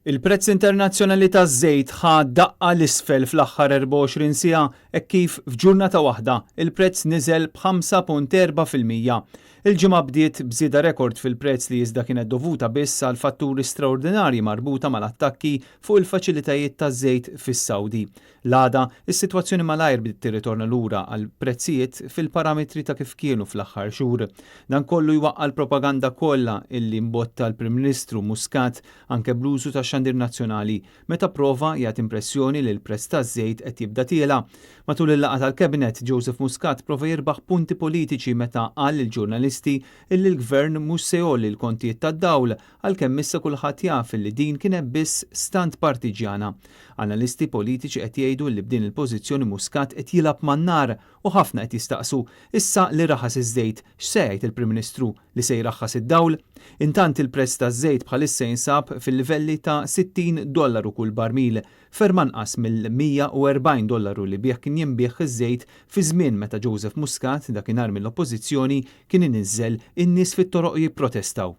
Il-prezz internazzjonali taż-żejt ħa daqqa l-isfel fl-aħħar 24 siegħa hekk kif f'ġurnata waħda il-prezz niżel b'5.4%. Il-ġimgħa bdiet bżieda rekord fil-prezz li iżda kienet dovuta biss għal fatturi straordinarji marbuta mal-attakki fuq il-faċilitajiet taż-żejt fis-Sawdi. L-għada, is-sitwazzjoni malajr bdiet tirritorna lura għal prezzijiet fil-parametri ta' kif kienu fl-aħħar xhur. Dan kollu jwaqqa l-propaganda kollha illi mbotta l-Prim Ministru Muscat anke bl-użu ta' xandir nazzjonali meta prova jagħti impressjoni li l-prezz taż-żejt qed jibda tiela. Matul il-laqgħa tal-Cabinet, Joseph Muscat prova jirbaħ punti politiċi meta qal lill-ġurnalisti illi l-Gvern mhux se jolli l-kontijiet tad-dawl għalkemm issa kulħadd jaf li din kienet biss stant partiġjana. Analisti politiċi qed jgħidu li b'din il-pożizzjoni Muscat qed jilab man-nar u ħafna qed jistaqsu issa li raħas iż-żejt x'se jgħid il-Prim Ministru li se jraħħas id-dawl? Intant il-prezz taż-żejt bħalissa jinsab fil-livelli ta' $60 kull barmil, ferm anqas mill-$140 li bih kien jinbih iż-żejt fi żmien meta Joseph Muscat dakinhar mill-Oppożizzjoni kien iniżżel in-nies fit-toroq jipprotestaw.